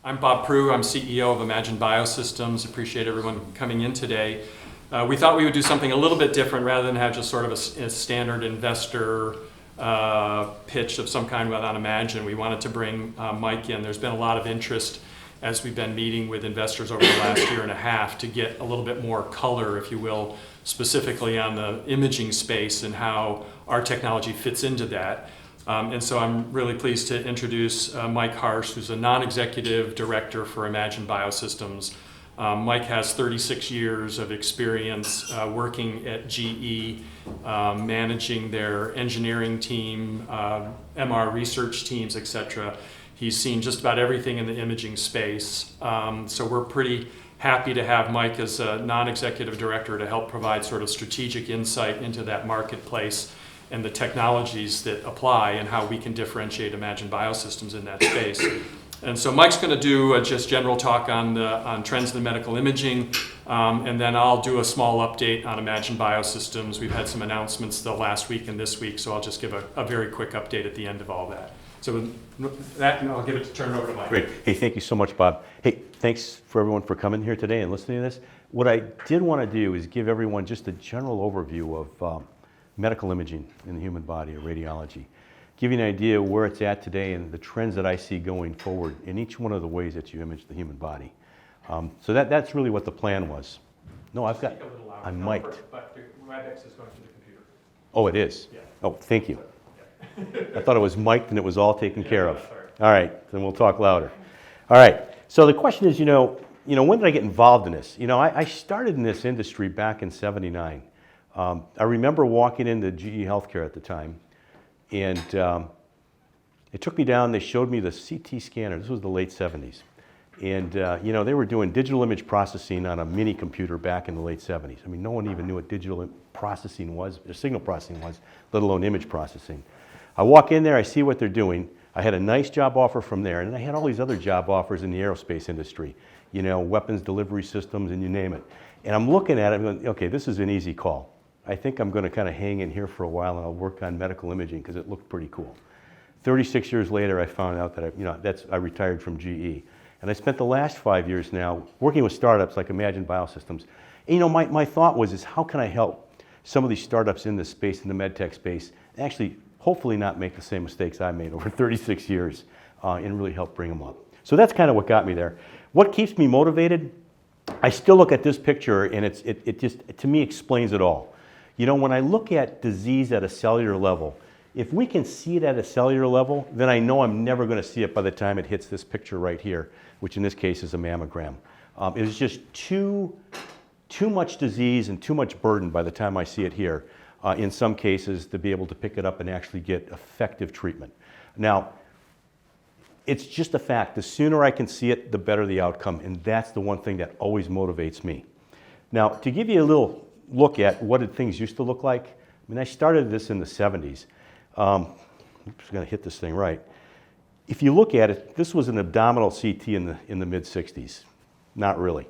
I'm Bob Prue. I'm CEO of Imagion Biosystems. Appreciate everyone coming in today. We thought we would do something a little bit different rather than have just sort of a standard investor pitch of some kind on Imagion. We wanted to bring Mike in. There's been a lot of interest as we've been meeting with investors over the last year and a half to get a little bit more color, if you will, specifically on the imaging space and how our technology fits into that. And so I'm really pleased to introduce Mike Harsh, who's a non-executive director for Imagion Biosystems. Mike has 36 years of experience working at GE, managing their engineering team, MR research teams, etc. He's seen just about everything in the imaging space. So we're pretty happy to have Mike as a non-executive director to help provide sort of strategic insight into that marketplace and the technologies that apply and how we can differentiate Imagion Biosystems in that space. And so Mike's going to do a just general talk on trends in medical imaging, and then I'll do a small update on Imagion Biosystems. We've had some announcements the last week and this week, so I'll just give a very quick update at the end of all that. So with that, I'll turn it over to Mike. Great. Hey, thank you so much, Bob. Hey, thanks for everyone for coming here today and listening to this. What I did want to do is give everyone just a general overview of medical imaging in the human body, or radiology. Give you an idea where it's at today and the trends that I see going forward in each one of the ways that you image the human body. So that's really what the plan was. No, I've got, I'm mic'd. But the WebEx is going to the computer. Oh, it is? Yeah. Oh, thank you. Yeah. I thought it was mic'd and it was all taken care of. All right, then we'll talk louder. All right, so the question is, when did I get involved in this? I started in this industry back in '79. I remember walking into GE Healthcare at the time, and it took me down. They showed me the CT scanner. This was the late '70s. And, they were doing digital image processing on a mini computer back in the late '70s. I mean, no one even knew what digital processing was, or signal processing was, let alone image processing. I walk in there, I see what they're doing. I had a nice job offer from there, and I had all these other job offers in the aerospace industry, weapons delivery systems, and you name it. And I'm looking at it and going, okay, this is an easy call. I think I'm going to kind of hang in here for a while and I'll work on medical imaging because it looked pretty cool. 36 years later, I found out that I retired from GE. And I spent the last 5 years now working with startups like Imagion Biosystems. And, my thought was, how can I help some of these startups in this space, in the med tech space, and actually hopefully not make the same mistakes I made over 36 years and really help bring them up. So that's kind of what got me there. What keeps me motivated? I still look at this picture and it just, to me, explains it all. When I look at disease at a cellular level, if we can see it at a cellular level, then I know I'm never going to see it by the time it hits this picture right here, which in this case is a mammogram. It's just too much disease and too much burden by the time I see it here, in some cases, to be able to pick it up and actually get effective treatment. Now, it's just a fact. The sooner I can see it, the better the outcome, and that's the one thing that always motivates me. Now, to give you a little look at what did things used to look like. I mean, I started this in the '70s. I'm just going to hit this thing right. If you look at it, this was an abdominal CT in the mid '60s. Not really.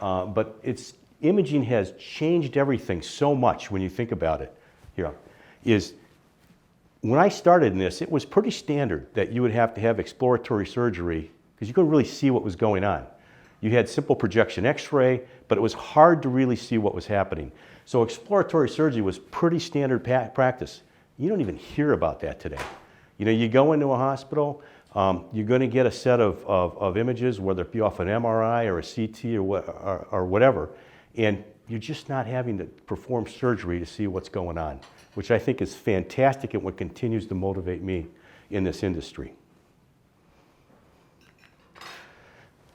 But imaging has changed everything so much when you think about it. When I started in this, it was pretty standard that you would have to have exploratory surgery because you couldn't really see what was going on. You had simple projection X-ray, but it was hard to really see what was happening. So exploratory surgery was pretty standard practice. You don't even hear about that today. You go into a hospital, you're going to get a set of images, whether it be off an MRI or a CT or whatever, and you're just not having to perform surgery to see what's going on, which I think is fantastic and what continues to motivate me in this industry.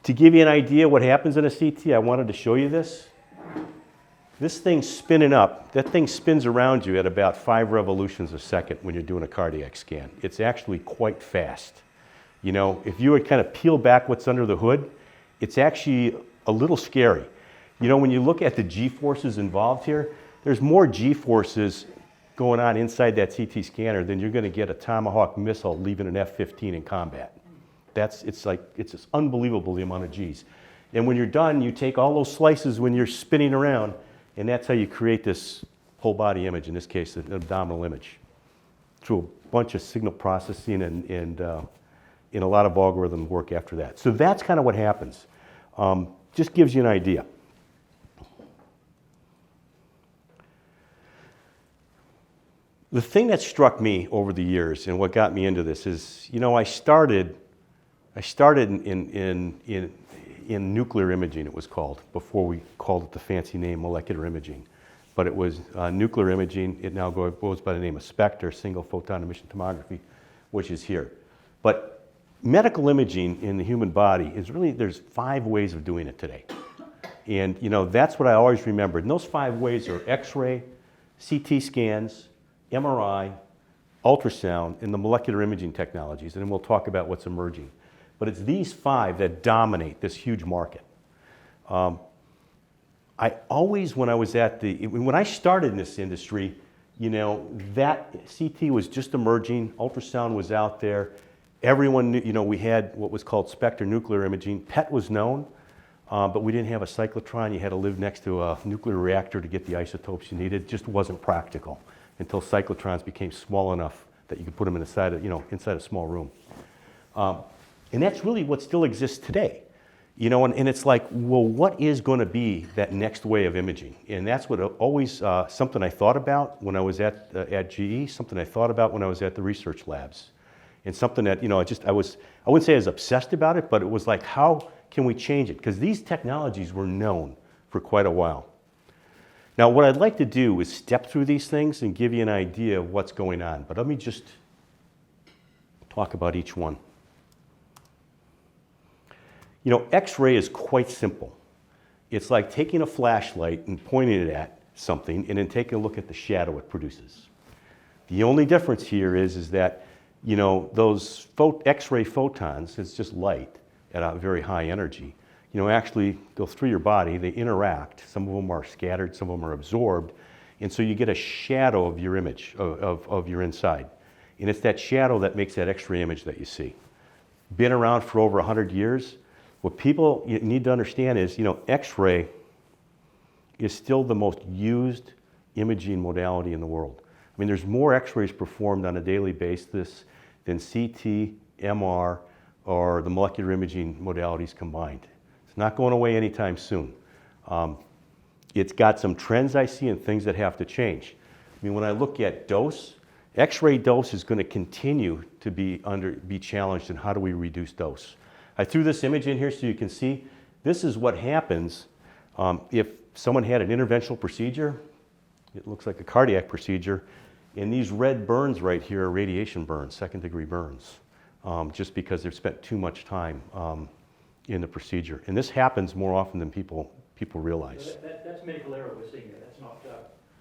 To give you an idea what happens in a CT, I wanted to show you this. This thing's spinning up. That thing spins around you at about 5 revolutions a second when you're doing a cardiac scan. It's actually quite fast. If you would kind of peel back what's under the hood, it's actually a little scary. When you look at the G-forces involved here, there's more G-forces going on inside that CT scanner than you're going to get a Tomahawk missile leaving an F-15 in combat. It's just unbelievable the amount of G's. And when you're done, you take all those slices when you're spinning around, and that's how you create this whole body image, in this case, an abdominal image, through a bunch of signal processing and and a lot of algorithm work after that. So that's kind of what happens. Just gives you an idea. The thing that struck me over the years and what got me into this is, you know, I started in nuclear imaging, it was called, before we called it the fancy name molecular imaging. But it was nuclear imaging. It now goes by the name of SPECT, single photon emission tomography, which is here. But medical imaging in the human body is really, there's 5 ways of doing it today. And you know, that's what I always remembered. And those 5 ways are X-ray, CT scans, MRI, ultrasound, and the molecular imaging technologies. And then we'll talk about what's emerging. But it's these 5 that dominate this huge market. I always, when I started in this industry, you know, that CT was just emerging, ultrasound was out there. Everyone knew, you know, we had what was called SPECT or nuclear imaging. PET was known, but we didn't have a cyclotron. You had to live next to a nuclear reactor to get the isotopes you needed. It just wasn't practical until cyclotrons became small enough that you could put them inside a small room. And that's really what still exists today. You know, and it's like, well, what is going to be that next way of imaging? And that's what always something I thought about when I was at GE, something I thought about when I was at the research labs, and something that, you know, I wouldn't say I was obsessed about it, but it was like, how can we change it? Because these technologies were known for quite a while. Now, what I'd like to do is step through these things and give you an idea of what's going on. But let me just talk about each one. You know, X-ray is quite simple. It's like taking a flashlight and pointing it at something and then taking a look at the shadow it produces. The only difference here is that, you know, those X-ray photons, it's just light at a very high energy, you know, actually go through your body, they interact. Some of them are scattered, some of them are absorbed, and so you get a shadow of your image, of your inside. And it's that shadow that makes that X-ray image that you see. Been around for over 100 years. What people need to understand is, you know, X-ray is still the most used imaging modality in the world. I mean, there's more X-rays performed on a daily basis than CT, MR, or the molecular imaging modalities combined. It's not going away anytime soon. It's got some trends I see and things that have to change. I mean, when I look at dose, X-ray dose is going to continue to be challenged in how do we reduce dose. I threw this image in here so you can see. This is what happens if someone had an interventional procedure. It looks like a cardiac procedure. And these red burns right here are radiation burns, second-degree burns, just because they've spent too much time in the procedure. And this happens more often than people realize. So that's medical error we're seeing there. That's not,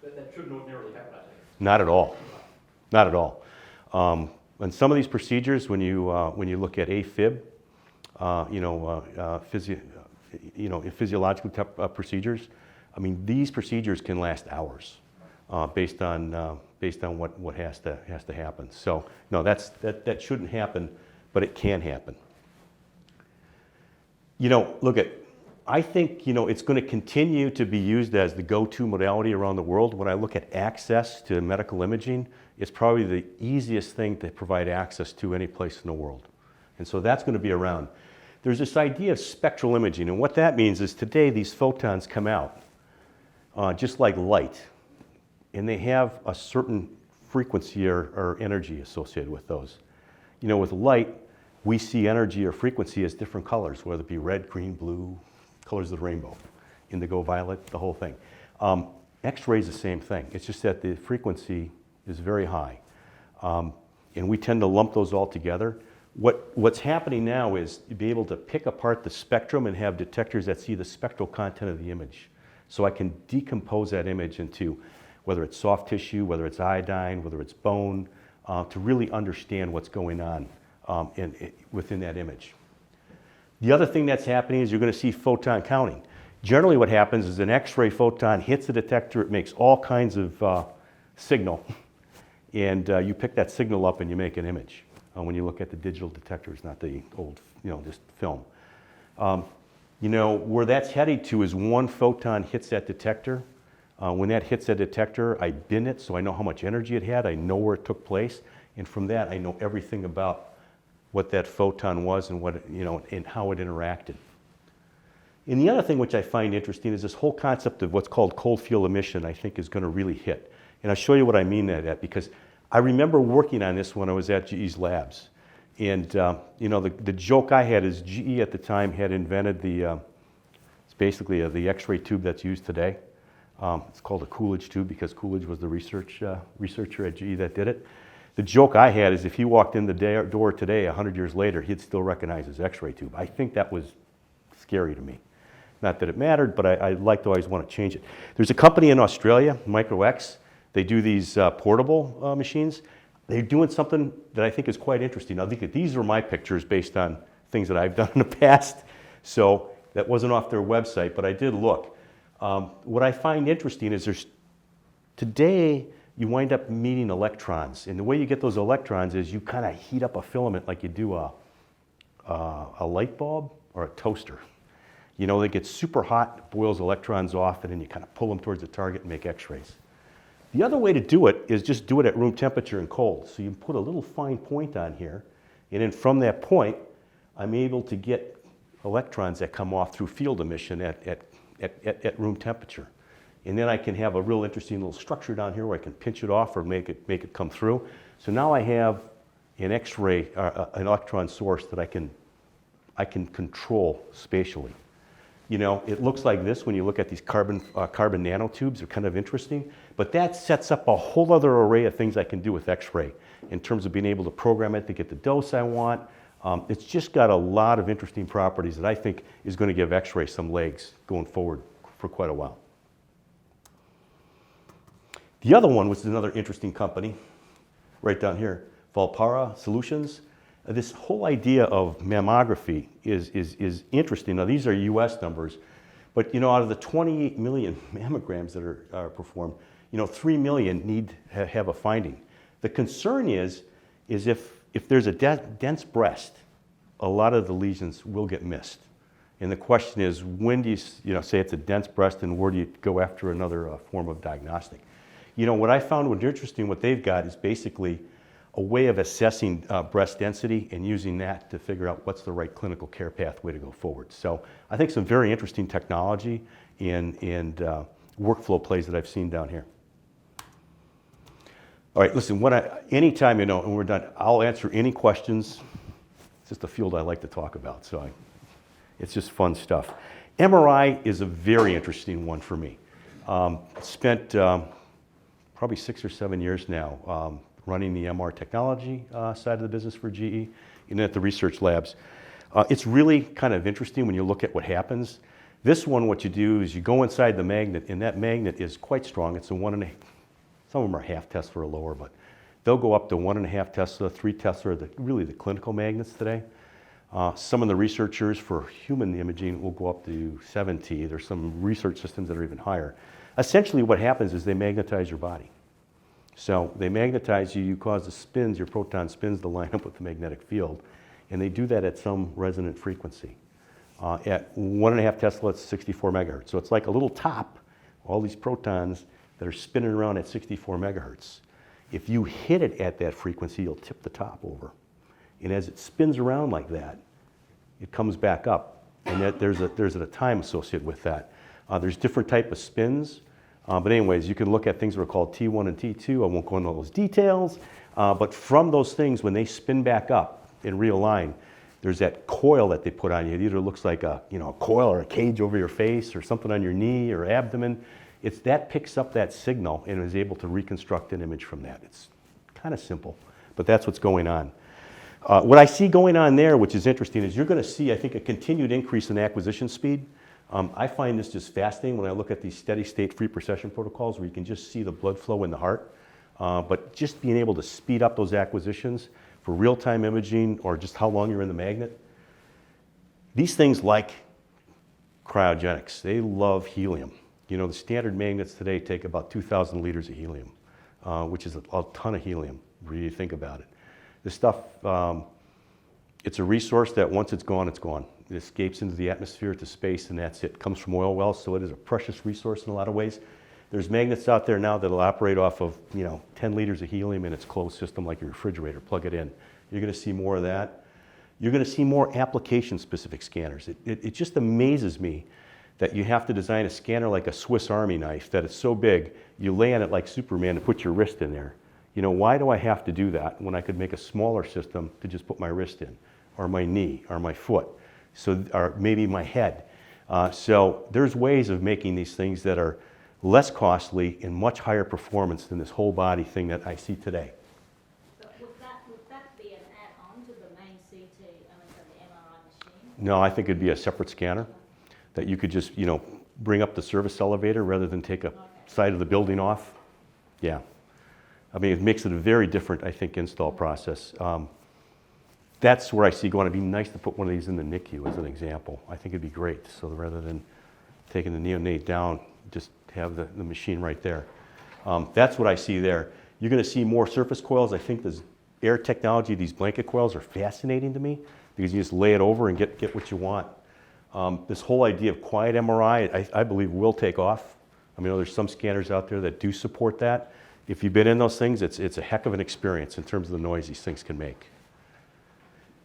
that shouldn't ordinarily happen, I think. Not at all. Not at all. And some of these procedures, when you look at AFib, physiological procedures, I mean, these procedures can last hours based on what has to happen. So no, that shouldn't happen, but it can happen. You know, I think, you know, it's going to continue to be used as the go-to modality around the world. When I look at access to medical imaging, it's probably the easiest thing to provide access to any place in the world. And so that's going to be around. There's this idea of spectral imaging, and what that means is today these photons come out just like light, and they have a certain frequency or energy associated with those. You know, with light, we see energy or frequency as different colors, whether it be red, green, blue, colors of the rainbow, indigo, violet, the whole thing. X-ray is the same thing. It's just that the frequency is very high, and we tend to lump those all together. What's happening now is to be able to pick apart the spectrum and have detectors that see the spectral content of the image. So I can decompose that image into whether it's soft tissue, whether it's iodine, whether it's bone, to really understand what's going on within that image. The other thing that's happening is you're going to see photon counting. Generally what happens is an X-ray photon hits the detector, it makes all kinds of signal, and you pick that signal up and you make an image. When you look at the digital detectors, not the old, you know, just film. You know, where that's headed to is one photon hits that detector. When that hits that detector, I bin it so I know how much energy it had, I know where it took place, and from that I know everything about what that photon was and what, and how it interacted. And the other thing which I find interesting is this whole concept of what's called cold field emission, I think is going to really hit. And I'll show you what I mean by that, because I remember working on this when I was at GE's labs. And the joke I had is GE at the time had invented it's basically the X-ray tube that's used today. It's called a Coolidge tube because Coolidge was the researcher at GE that did it. The joke I had is if he walked in the door today, 100 years later, he'd still recognize his X-ray tube. I think that was scary to me. Not that it mattered, but I like to always want to change it. There's a company in Australia, MicroX. They do these portable machines. They're doing something that I think is quite interesting. Now, these are my pictures based on things that I've done in the past. So that wasn't off their website, but I did look. What I find interesting is today you wind up meeting electrons. And the way you get those electrons is you kind of heat up a filament like you do a light bulb or a toaster. They get super hot, boils electrons off, and then you kind of pull them towards the target and make X-rays. The other way to do it is just do it at room temperature and cold. So you put a little fine point on here, and then from that point, I'm able to get electrons that come off through field emission at room temperature. And then I can have a real interesting little structure down here where I can pinch it off or make it come through. So now I have an X-ray, an electron source that I can control spatially. It looks like this when you look at these carbon nanotubes. They're kind of interesting. But that sets up a whole other array of things I can do with X-ray in terms of being able to program it to get the dose I want. It's just got a lot of interesting properties that I think is going to give X-ray some legs going forward for quite a while. The other one, which is another interesting company, right down here, Valpara Solutions. This whole idea of mammography is interesting. Now, these are US numbers, but out of the 28 million mammograms that are performed, 3 million have a finding. The concern is if there's a dense breast, a lot of the lesions will get missed. And the question is, when do you say it's a dense breast, and where do you go after another form of diagnostic? What I found was interesting, what they've got is basically a way of assessing breast density and using that to figure out what's the right clinical care pathway to go forward. So I think some very interesting technology and workflow plays that I've seen down here. All right, listen, anytime, and we're done, I'll answer any questions. It's just a field I like to talk about, so it's just fun stuff. MRI is a very interesting one for me. Spent probably 6 or 7 years now running the MR technology side of the business for GE and at the research labs. It's really kind of interesting when you look at what happens. This one, what you do is you go inside the magnet, and that magnet is quite strong. It's a 1.5, some of them are half Tesla or lower, but they'll go up to 1.5 Tesla, 3 Tesla are really the clinical magnets today. Some of the researchers for human imaging will go up to 7T. There's some research systems that are even higher. Essentially what happens is they magnetize your body. So they magnetize you, you cause the spins, your proton spins to line up with the magnetic field, and they do that at some resonant frequency. At 1.5 Tesla, it's 64 megahertz. So it's like a little top, all these protons that are spinning around at 64 megahertz. If you hit it at that frequency, you'll tip the top over. And as it spins around like that, it comes back up, and there's a time associated with that. There's different type of spins. But anyways, you can look at things that are called T1 and T2. I won't go into all those details. But from those things, when they spin back up and realign, there's that coil that they put on you. It either looks like a coil or a cage over your face or something on your knee or abdomen. That picks up that signal and is able to reconstruct an image from that. It's kind of simple, but that's what's going on. What I see going on there, which is interesting, is you're going to see, I think, a continued increase in acquisition speed. I find this just fascinating when I look at these steady state free precession protocols where you can just see the blood flow in the heart. But just being able to speed up those acquisitions for real-time imaging or just how long you're in the magnet. These things like cryogenics, they love helium. The standard magnets today take about 2,000 liters of helium, which is a ton of helium, when you think about it. This stuff, it's a resource that once it's gone, it's gone. It escapes into the atmosphere, to space, and that's it. It comes from oil wells, so it is a precious resource in a lot of ways. There's magnets out there now that'll operate off of 10 liters of helium in its closed system like your refrigerator. Plug it in. You're going to see more of that. You're going to see more application-specific scanners. It just amazes me that you have to design a scanner like a Swiss Army knife, that it's so big, you lay on it like Superman and put your wrist in there. You know, why do I have to do that when I could make a smaller system to just put my wrist in, or my knee, or my foot, so, or maybe my head? So there's ways of making these things that are less costly and much higher performance than this whole body thing that I see today. But would that be an add-on to the main CT, the MRI machine? No, I think it'd be a separate scanner that you could just, you know, bring up the service elevator rather than take a side of the building off. Yeah. I mean, it makes it a very different, I think, install process. That's where I see going. It'd be nice to put one of these in the NICU as an example. I think it'd be great. So rather than taking the neonate down, just have the machine right there. That's what I see there. You're going to see more surface coils. I think this air technology, these blanket coils, are fascinating to me because you just lay it over and get what you want. This whole idea of quiet MRI, I believe, will take off. I mean, there's some scanners out there that do support that. If you've been in those things, it's a heck of an experience in terms of the noise these things can make.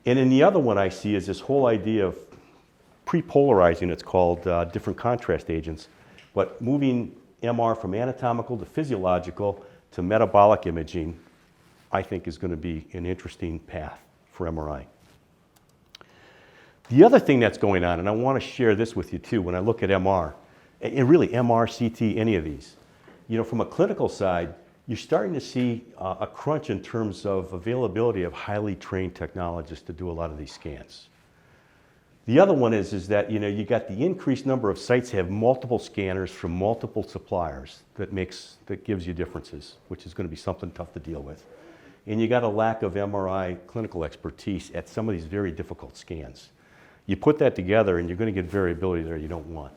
And then the other one I see is this whole idea of pre-polarizing, it's called, different contrast agents, but moving MR from anatomical to physiological to metabolic imaging, I think is going to be an interesting path for MRI. The other thing that's going on, and I want to share this with you too, when I look at MR, and really MR, CT, any of these, you know, from a clinical side, you're starting to see a crunch in terms of availability of highly trained technologists to do a lot of these scans. The other one is that, you know, you got the increased number of sites have multiple scanners from multiple suppliers that gives you differences, which is going to be something tough to deal with. And you got a lack of MRI clinical expertise at some of these very difficult scans. You put that together and you're going to get variability there you don't want.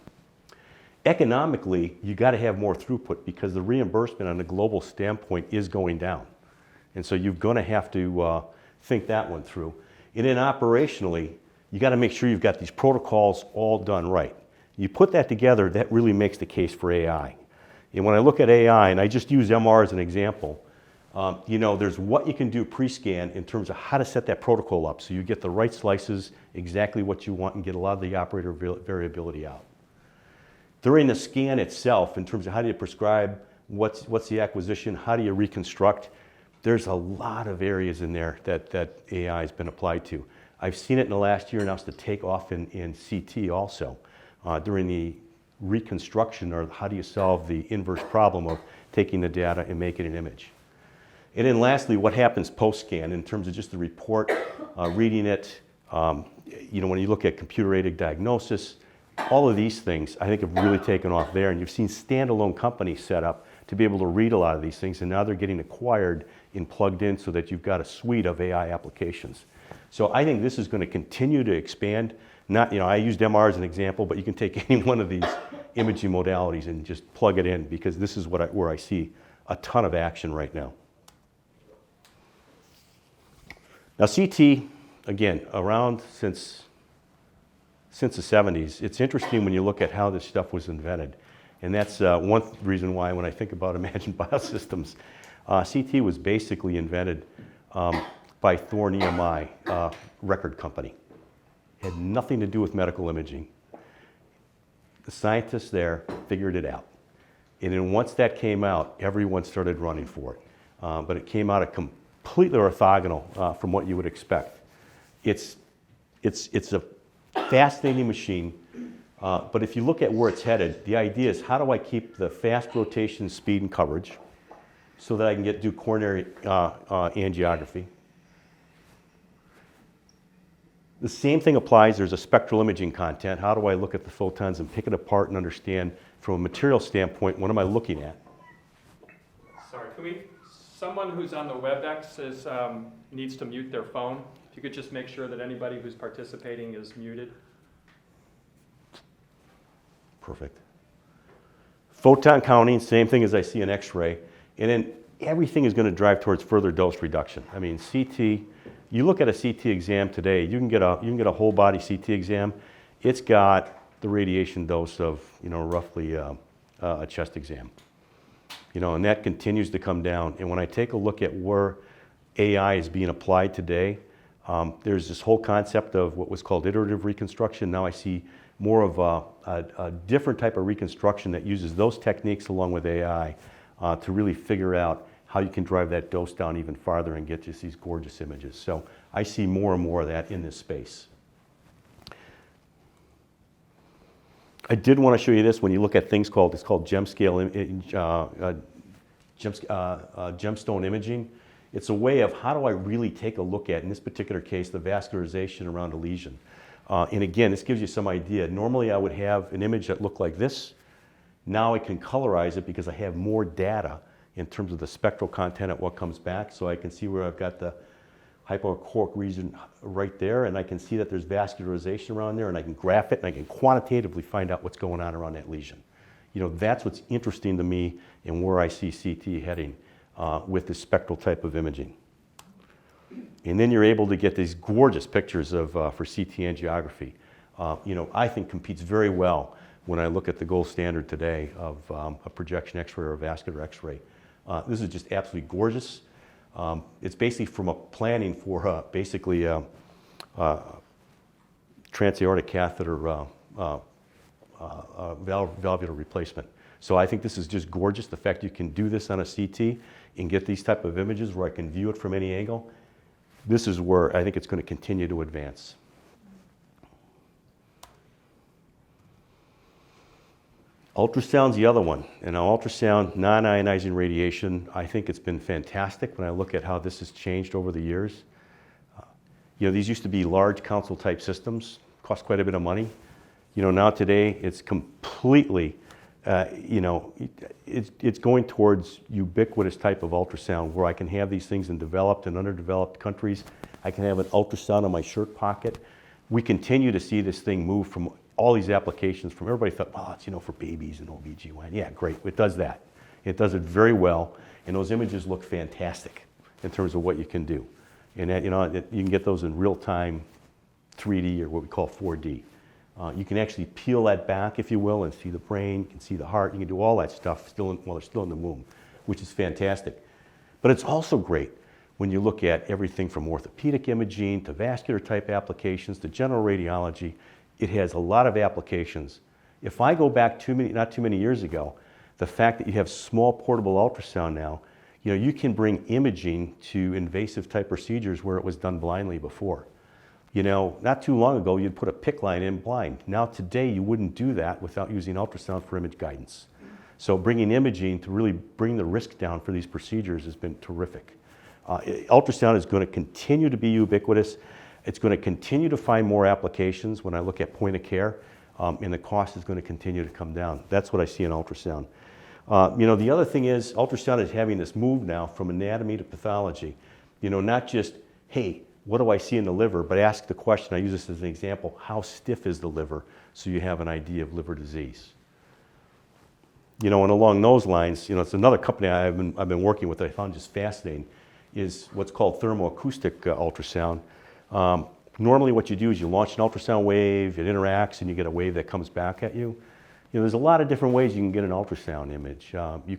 Economically, you got to have more throughput because the reimbursement on a global standpoint is going down. And so you're going to have to think that one through. And then operationally, you got to make sure you've got these protocols all done right. You put that together, that really makes the case for AI. And when I look at AI, and I just use MR as an example, you know, there's what you can do pre-scan in terms of how to set that protocol up so you get the right slices, exactly what you want, and get a lot of the operator variability out. During the scan itself, in terms of how do you prescribe, what's the acquisition, how do you reconstruct, there's a lot of areas in there that AI has been applied to. I've seen it in the last year now to take off in CT also, during the reconstruction, or how do you solve the inverse problem of taking the data and making an image. And then lastly, what happens post-scan in terms of just the report, reading it, you know, when you look at computer-aided diagnosis, all of these things I think have really taken off there, and you've seen standalone companies set up to be able to read a lot of these things, and now they're getting acquired and plugged in so that you've got a suite of AI applications. So I think this is going to continue to expand. Not, you know, I used MR as an example, but you can take any one of these imaging modalities and just plug it in, because this is where I see a ton of action right now. Now CT, again, around since the 70s. It's interesting when you look at how this stuff was invented. And that's one reason why when I think about Imagion Biosystems, CT was basically invented by Thorn EMI record company. It had nothing to do with medical imaging. The scientists there figured it out. And then once that came out, everyone started running for it. But it came out completely orthogonal from what you would expect. It's a fascinating machine, but if you look at where it's headed, the idea is how do I keep the fast rotation, speed, and coverage so that I can do coronary angiography. The same thing applies. There's a spectral imaging content. How do I look at the photons and pick it apart and understand from a material standpoint, what am I looking at? Sorry, someone who's on the WebEx needs to mute their phone. If you could just make sure that anybody who's participating is muted. Perfect. Photon counting, same thing as I see in Xray. And then everything is going to drive towards further dose reduction. I mean, CT, you look at a CT exam today, you can get a whole body CT exam. It's got the radiation dose of, you know, roughly a chest exam. You know, and that continues to come down. And when I take a look at where AI is being applied today, There's this whole concept of what was called iterative reconstruction. Now I see more of a different type of reconstruction that uses those techniques along with AI to really figure out how you can drive that dose down even farther and get just these gorgeous images. So I see more and more of that in this space. I did want to show you this when you look at things called, it's called Gemscale, gemstone imaging. It's a way of how do I really take a look at, in this particular case, the vascularization around a lesion. And again, this gives you some idea. Normally I would have an image that looked like this. Now I can colorize it because I have more data in terms of the spectral content of what comes back. So I can see where I've got the hypochoric region right there, and I can see that there's vascularization around there, and I can graph it, and I can quantitatively find out what's going on around that lesion. You know, that's what's interesting to me and where I see CT heading with this spectral type of imaging. And then you're able to get these gorgeous pictures of, for CT angiography. You know, I think competes very well when I look at the gold standard today of a projection X-ray or a vascular X-ray. This is just absolutely gorgeous. It's basically from a planning for basically transaortic catheter valvular replacement. So I think this is just gorgeous. The fact you can do this on a CT and get these type of images where I can view it from any angle. This is where I think it's going to continue to advance. Ultrasound's the other one. And now ultrasound, non-ionizing radiation, I think it's been fantastic when I look at how this has changed over the years. You know, these used to be large console type systems, cost quite a bit of money. You know, now today it's completely, you know, it's going towards ubiquitous type of ultrasound where I can have these things in developed and underdeveloped countries. I can have an ultrasound in my shirt pocket. We continue to see this thing move from all these applications from everybody thought, well, it's, you know, for babies and OB/GYN. Yeah, great, it does that. It does it very well, and those images look fantastic in terms of what you can do. And that, you know, you can get those in real time 3D or what we call 4D. You can actually peel that back, if you will, and see the brain, you can see the heart, you can do all that stuff while they're still in the womb, which is fantastic. But it's also great when you look at everything from orthopedic imaging to vascular type applications to general radiology. It has a lot of applications. If I go back not too many years ago, the fact that you have small portable ultrasound now, you know, you can bring imaging to invasive type procedures where it was done blindly before. You know, not too long ago, you'd put a PICC line in blind. Now today, you wouldn't do that without using ultrasound for image guidance. So bringing imaging to really bring the risk down for these procedures has been terrific. Ultrasound is going to continue to be ubiquitous. It's going to continue to find more applications when I look at point of care, and the cost is going to continue to come down. That's what I see in ultrasound. You know, the other thing is ultrasound is having this move now from anatomy to pathology. You know, not just, hey, what do I see in the liver, but ask the question, I use this as an example, how stiff is the liver, so you have an idea of liver disease. You know, and along those lines, you know, it's another company I've been working with that I found just fascinating, is what's called thermoacoustic ultrasound. Normally what you do is you launch an ultrasound wave, it interacts, and you get a wave that comes back at you. You know, there's a lot of different ways you can get an ultrasound image. You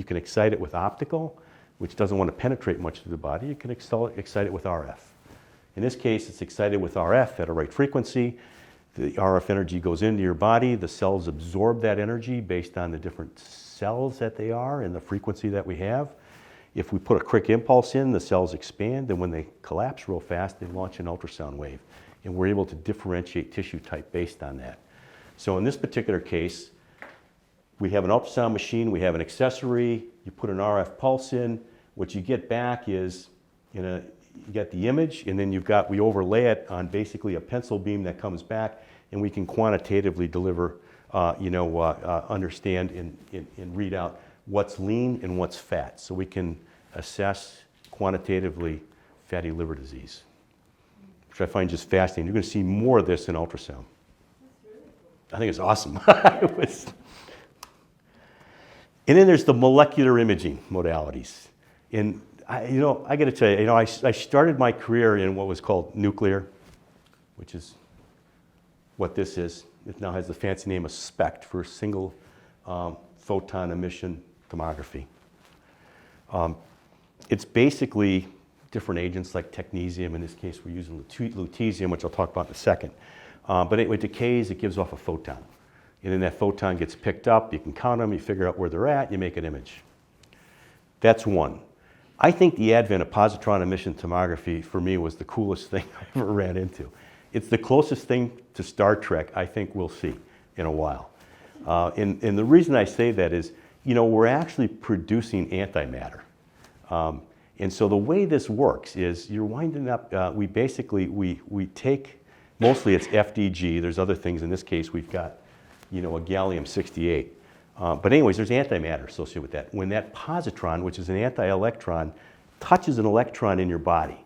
can excite it with optical, which doesn't want to penetrate much through the body. You can excite it with RF. In this case, it's excited with RF at a right frequency. The RF energy goes into your body. The cells absorb that energy based on the different cells that they are and the frequency that we have. If we put a quick impulse in, the cells expand, and when they collapse real fast, they launch an ultrasound wave. And we're able to differentiate tissue type based on that. So in this particular case, we have an ultrasound machine, we have an accessory, you put an RF pulse in, what you get back is, you get the image, and then we overlay it on basically a pencil beam that comes back, and we can quantitatively deliver, understand and read out what's lean and what's fat. So we can assess quantitatively fatty liver disease, which I find just fascinating. You're going to see more of this in ultrasound. I think it's awesome. And then there's the molecular imaging modalities. And I got to tell you, I started my career in what was called nuclear, which is what this is. It now has the fancy name of SPECT for single photon emission tomography. It's basically different agents like technetium. In this case, we're using lutetium, which I'll talk about in a second. But it decays, it gives off a photon. And then that photon gets picked up, you can count them, you figure out where they're at, you make an image. That's one. I think the advent of positron emission tomography for me was the coolest thing I ever ran into. It's the closest thing to Star Trek I think we'll see in a while. And the reason I say that is, you know, we're actually producing antimatter. And so the way this works is you're winding up, we take, mostly it's FDG, there's other things, in this case we've got, you know, a gallium-68. But anyways, there's antimatter associated with that. When that positron, which is an anti-electron, touches an electron in your body,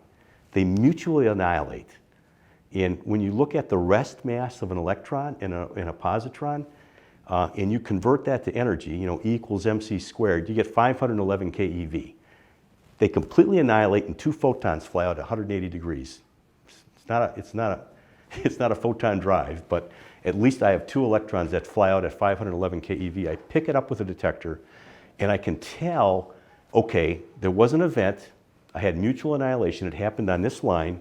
they mutually annihilate. And when you look at the rest mass of an electron in a positron, and you convert that to energy, you know, E equals mc squared, you get 511 keV. They completely annihilate and 2 photons fly out at 180 degrees. It's not a photon drive, but at least I have 2 electrons that fly out at 511 keV. I pick it up with a detector, and I can tell, okay, there was an event, I had mutual annihilation, it happened on this line,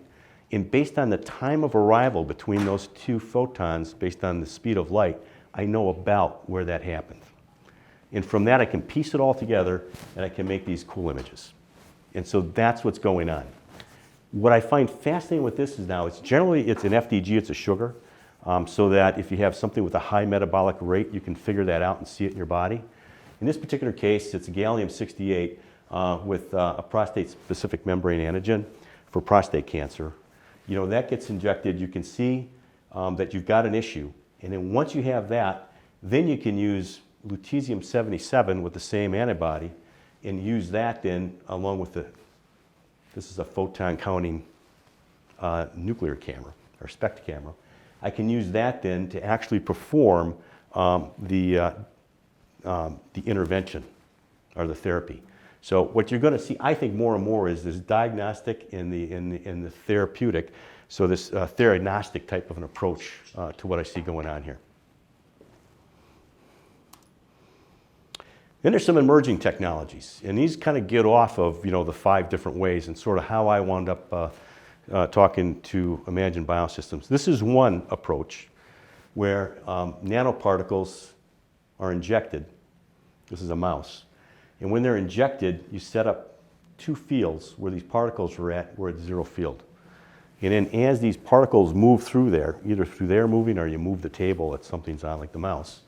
and based on the time of arrival between those 2 photons, based on the speed of light, I know about where that happened. And from that, I can piece it all together, and I can make these cool images. And so that's what's going on. What I find fascinating with this is now, it's an FDG, it's a sugar, so that if you have something with a high metabolic rate, you can figure that out and see it in your body. In this particular case, it's a gallium-68 with a prostate-specific membrane antigen for prostate cancer. You know, that gets injected, you can see that you've got an issue. And then once you have that, then you can use lutetium-77 with the same antibody and use that then along with this is a photon counting nuclear camera or SPECT camera. I can use that then to actually perform the intervention or the therapy. So what you're going to see, I think, more and more is this diagnostic and the therapeutic. So this theranostic type of an approach to what I see going on here. Then there's some emerging technologies, and these kind of get off of, you know, the 5 different ways and sort of how I wound up talking to Imagion Biosystems. This is one approach where nanoparticles are injected. This is a mouse. And when they're injected, you set up 2 fields where these particles are at, where it's 0 field. And then as these particles move through there, either through there moving or you move the table that something's on, like the mouse,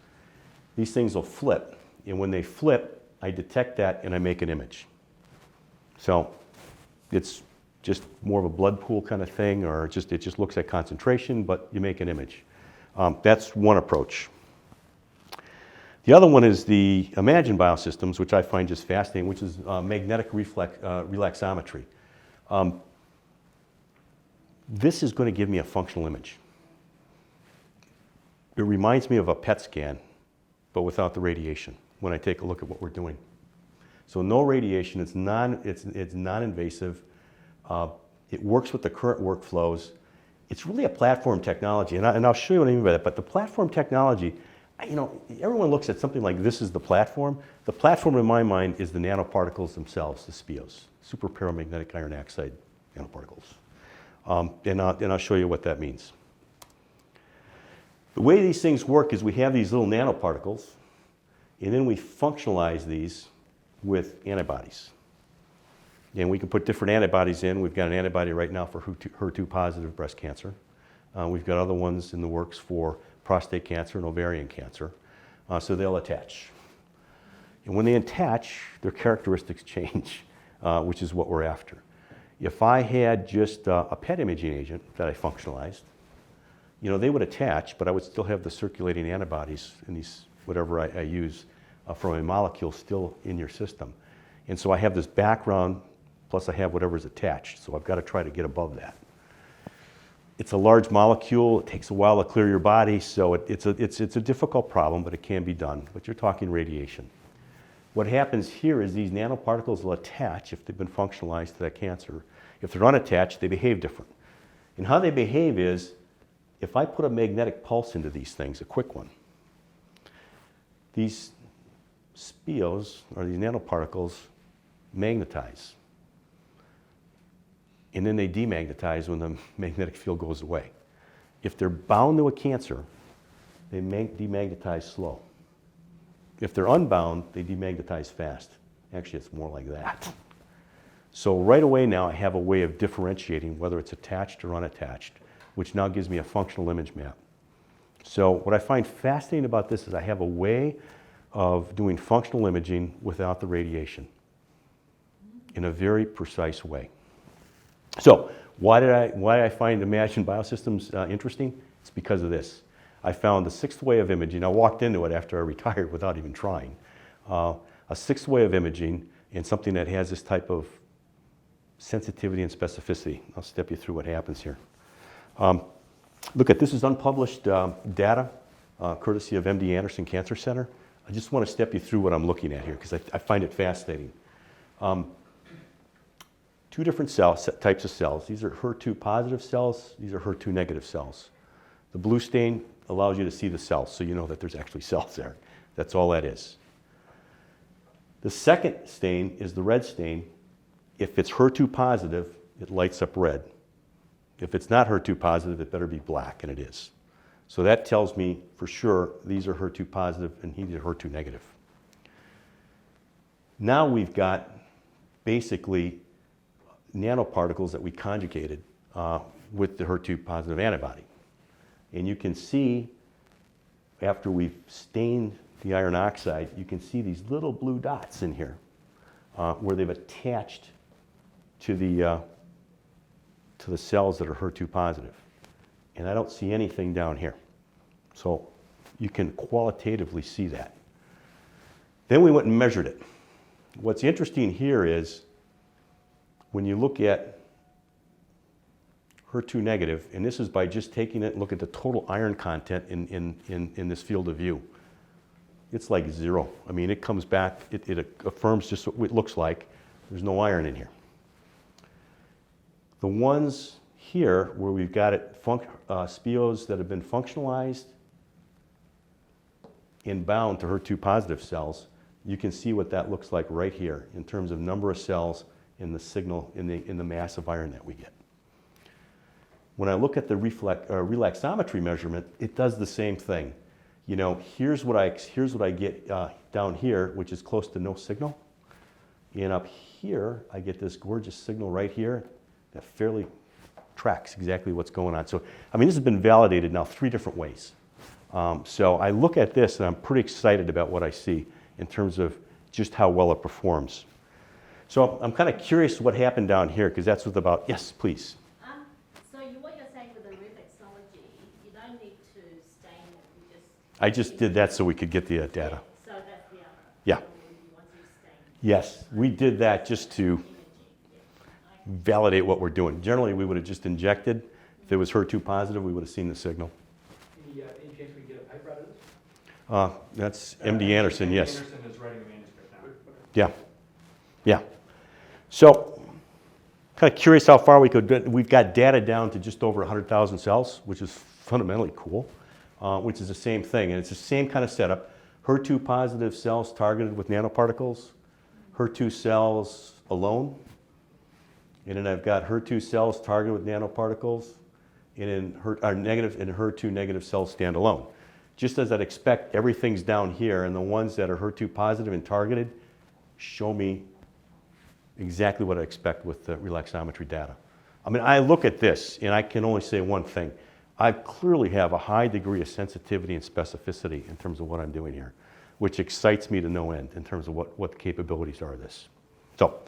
these things will flip. And when they flip, I detect that and I make an image. So it's just more of a blood pool kind of thing, or it just looks at concentration, but you make an image. That's one approach. The other one is the Imagion Biosystems, which I find just fascinating, which is magnetic relaxometry. This is going to give me a functional image. It reminds me of a PET scan, but without the radiation when I take a look at what we're doing. So no radiation, it's non-invasive. It works with the current workflows. It's really a platform technology, and I'll show you what I mean by that. But the platform technology, you know, everyone looks at something like this as the platform. The platform in my mind is the nanoparticles themselves, the SPIOs, super paramagnetic iron oxide nanoparticles. And I'll show you what that means. The way these things work is we have these little nanoparticles, and then we functionalize these with antibodies. And we can put different antibodies in. We've got an antibody right now for HER2 positive breast cancer. We've got other ones in the works for prostate cancer and ovarian cancer. So they'll attach. And when they attach, their characteristics change, which is what we're after. If I had just a PET imaging agent that I functionalized, you know, they would attach, but I would still have the circulating antibodies in these, whatever I use from a molecule still in your system. And so I have this background, plus I have whatever's attached. So I've got to try to get above that. It's a large molecule. It takes a while to clear your body, so it's a difficult problem, but it can be done. But you're talking radiation. What happens here is these nanoparticles will attach if they've been functionalized to that cancer. If they're unattached, they behave different. And how they behave is, if I put a magnetic pulse into these things, a quick one, these SPIOs, or these nanoparticles, magnetize. and then they demagnetize when the magnetic field goes away. If they're bound to a cancer, they demagnetize slow. If they're unbound, they demagnetize fast. Actually, it's more like that. So right away now, I have a way of differentiating whether it's attached or unattached, which now gives me a functional image map. So what I find fascinating about this is I have a way of doing functional imaging without the radiation in a very precise way. So why did I find Imagion Biosystems interesting? It's because of this. I found the sixth way of imaging. I walked into it after I retired without even trying. A sixth way of imaging and something that has this type of sensitivity and specificity. I'll step you through what happens here. Look at this is unpublished data, courtesy of MD Anderson Cancer Center. I just want to step you through what I'm looking at here because I find it fascinating. Two different types of cells. These are HER2 positive cells. These are HER2 negative cells. The blue stain allows you to see the cells, so you know that there's actually cells there. That's all that is. The second stain is the red stain. If it's HER2 positive, it lights up red. If it's not HER2 positive, it better be black, and it is. So that tells me for sure these are HER2 positive and these are HER2 negative. Now we've got basically nanoparticles that we conjugated with the HER2 positive antibody. And you can see, after we've stained the iron oxide, you can see these little blue dots in here where they've attached to the cells that are HER2 positive. And I don't see anything down here. So you can qualitatively see that. Then we went and measured it. What's interesting here is when you look at HER2 negative, and this is by just taking it and look at the total iron content in this field of view. It's like zero. I mean, it comes back, it affirms just what it looks like. There's no iron in here. The ones here where we've got it, SPIOs that have been functionalized and bound to HER2 positive cells, you can see what that looks like right here in terms of number of cells in the signal, in the mass of iron that we get. When I look at the relaxometry measurement, it does the same thing. You know, here's what I get down here, which is close to no signal. And up here, I get this gorgeous signal right here that fairly tracks exactly what's going on. So, I mean, this has been validated now 3 different ways. So I look at this and I'm pretty excited about what I see in terms of just how well it performs. So I'm kind of curious what happened down here because that's what about, yes, please. So what you're saying with the reflexology, you don't need to stain it, you just... I just did that so we could get the data. So that's the other. Yeah. Once you stain. Yes, we did that just to validate what we're doing. Generally, we would have just injected. If it was HER2 positive, we would have seen the signal. Any chance we can get a paper out of this? That's MD Anderson, yes. Anderson is writing a manuscript now. Yeah, yeah. So, kind of curious how far we could. We've got data down to just over 100,000 cells, which is fundamentally cool, which is the same thing. And it's the same kind of setup. HER2 positive cells targeted with nanoparticles, HER2 cells alone, and then I've got HER2 cells targeted with nanoparticles, and HER2 negative cells stand alone. Just as I'd expect, everything's down here, and the ones that are HER2 positive and targeted show me exactly what I expect with the relaxometry data. I mean, I look at this, and I can only say one thing. I clearly have a high degree of sensitivity and specificity in terms of what I'm doing here, which excites me to no end in terms of what the capabilities are of this. So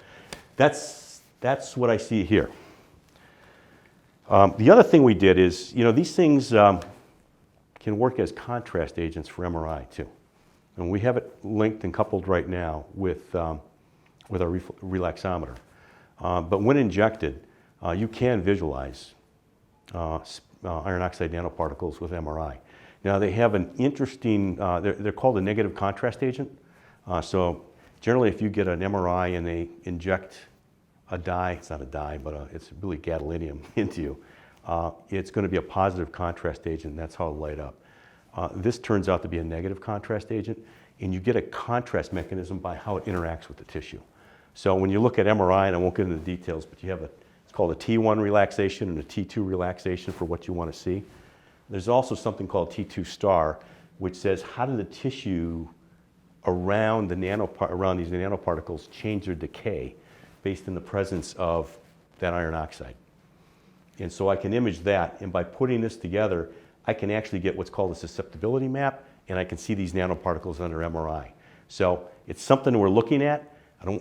that's what I see here. The other thing we did is, you know, these things can work as contrast agents for MRI too. And we have it linked and coupled right now with our relaxometer. But when injected, you can visualize iron oxide nanoparticles with MRI. Now they have an interesting, they're called a negative contrast agent. So generally if you get an MRI and they inject a dye, it's not a dye, but it's really gadolinium into you, it's going to be a positive contrast agent, and that's how it'll light up. This turns out to be a negative contrast agent, and you get a contrast mechanism by how it interacts with the tissue. So when you look at MRI, and I won't get into the details, but you have it's called a T1 relaxation and a T2 relaxation for what you want to see. There's also something called T2 star, which says how do the tissue around these nanoparticles change their decay based on the presence of that iron oxide. And so I can image that, and by putting this together, I can actually get what's called a susceptibility map, and I can see these nanoparticles under MRI. So it's something we're looking at.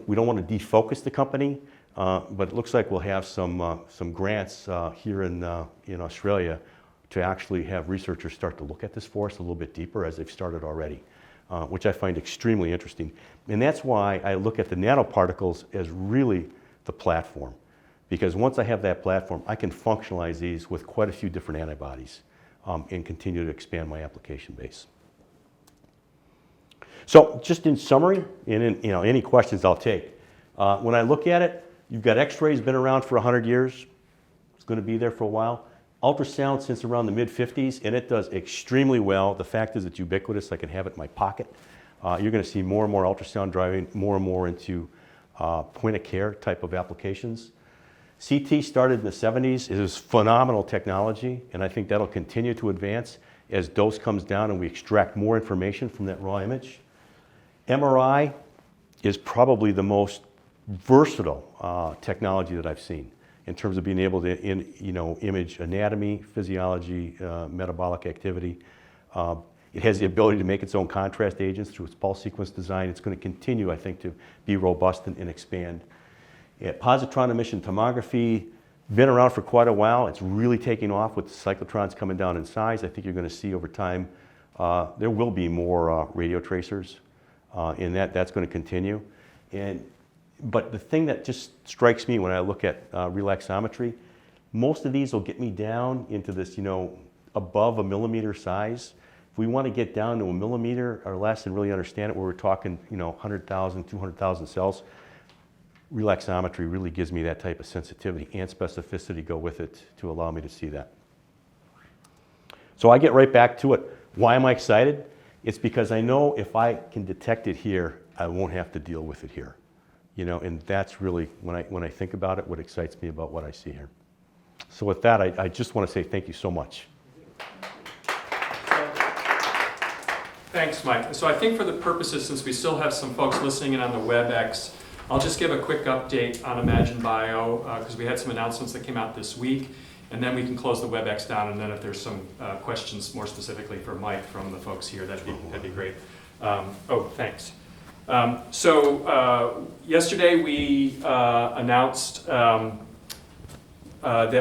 We don't want to defocus the company, but it looks like we'll have some grants here in Australia to actually have researchers start to look at this for us a little bit deeper, as they've started already, which I find extremely interesting. And that's why I look at the nanoparticles as really the platform. Because once I have that platform, I can functionalize these with quite a few different antibodies and continue to expand my application base. So just in summary, and in, any questions I'll take. When I look at it, you've got X-ray's been around for 100 years. It's going to be there for a while. Ultrasound since around the mid-50s, and it does extremely well. The fact is it's ubiquitous. I can have it in my pocket. You're going to see more and more ultrasound driving more and more into point-of-care type of applications. CT started in the 70s. It was phenomenal technology, and I think that'll continue to advance as dose comes down and we extract more information from that raw image. MRI is probably the most versatile technology that I've seen in terms of being able to image anatomy, physiology, metabolic activity. It has the ability to make its own contrast agents through its pulse sequence design. It's going to continue, I think, to be robust and expand. Positron emission tomography, been around for quite a while. It's really taking off with the cyclotrons coming down in size. I think you're going to see over time there will be more radio tracers, and that's going to continue. But the thing that just strikes me when I look at relaxometry, most of these will get me down into this, above a millimeter size. If we want to get down to a millimeter or less and really understand it, where we're talking, 100,000, 200,000 cells, relaxometry really gives me that type of sensitivity and specificity go with it to allow me to see that. So I get right back to it. Why am I excited? It's because I know if I can detect it here, I won't have to deal with it here. And that's really, when I think about it, what excites me about what I see here. So with that, I just want to say thank you so much. Thanks, Mike. So I think for the purposes, since we still have some folks listening in on the WebEx, I'll just give a quick update on Imagion Bio, because we had some announcements that came out this week, and then we can close the WebEx down, and then if there's some questions more specifically for Mike from the folks here, that'd be great. Thanks. Yesterday we announced that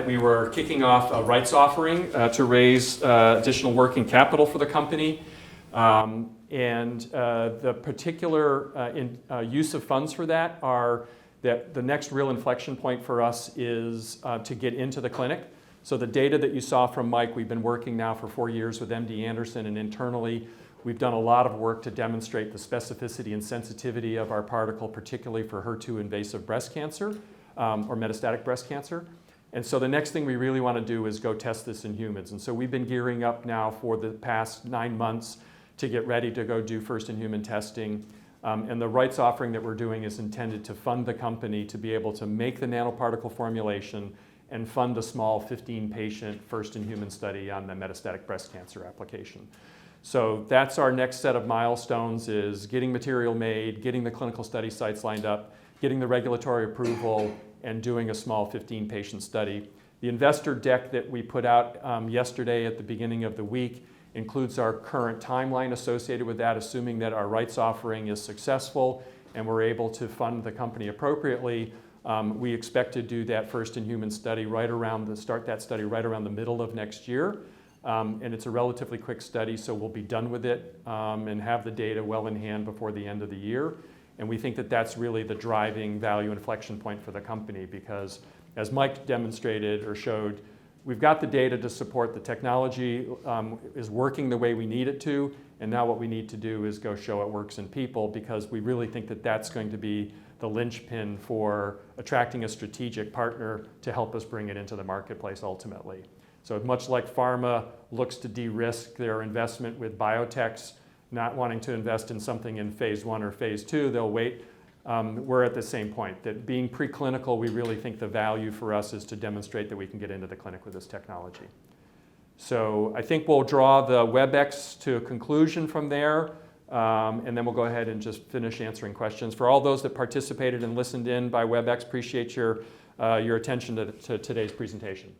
we were kicking off a rights offering to raise additional working capital for the company. The particular use of funds for that are that the next real inflection point for us is to get into the clinic. So the data that you saw from Mike, we've been working now for 4 years with MD Anderson, and internally we've done a lot of work to demonstrate the specificity and sensitivity of our particle, particularly for HER2 invasive breast cancer or metastatic breast cancer. And so the next thing we really want to do is go test this in humans. And so we've been gearing up now for the past 9 months to get ready to go do first in human testing. And the rights offering that we're doing is intended to fund the company to be able to make the nanoparticle formulation and fund a small 15-patient first in human study on the metastatic breast cancer application. So that's our next set of milestones, is getting material made, getting the clinical study sites lined up, getting the regulatory approval, and doing a small 15-patient study. The investor deck that we put out yesterday at the beginning of the week includes our current timeline associated with that, assuming that our rights offering is successful and we're able to fund the company appropriately. We expect to do that first in human study start that study right around the middle of next year. And it's a relatively quick study, so we'll be done with it and have the data well in hand before the end of the year. And we think that that's really the driving value inflection point for the company, because as Mike demonstrated or showed, we've got the data to support the technology is working the way we need it to, and now what we need to do is go show it works in people, because we really think that that's going to be the linchpin for attracting a strategic partner to help us bring it into the marketplace ultimately. So much like pharma looks to de-risk their investment with biotechs not wanting to invest in something in phase 1 or phase 2, they'll wait we're at the same point, that being preclinical, we really think the value for us is to demonstrate that we can get into the clinic with this technology. So I think we'll draw the WebEx to a conclusion from there, and then we'll go ahead and just finish answering questions. For all those that participated and listened in by WebEx, appreciate your attention to today's presentation.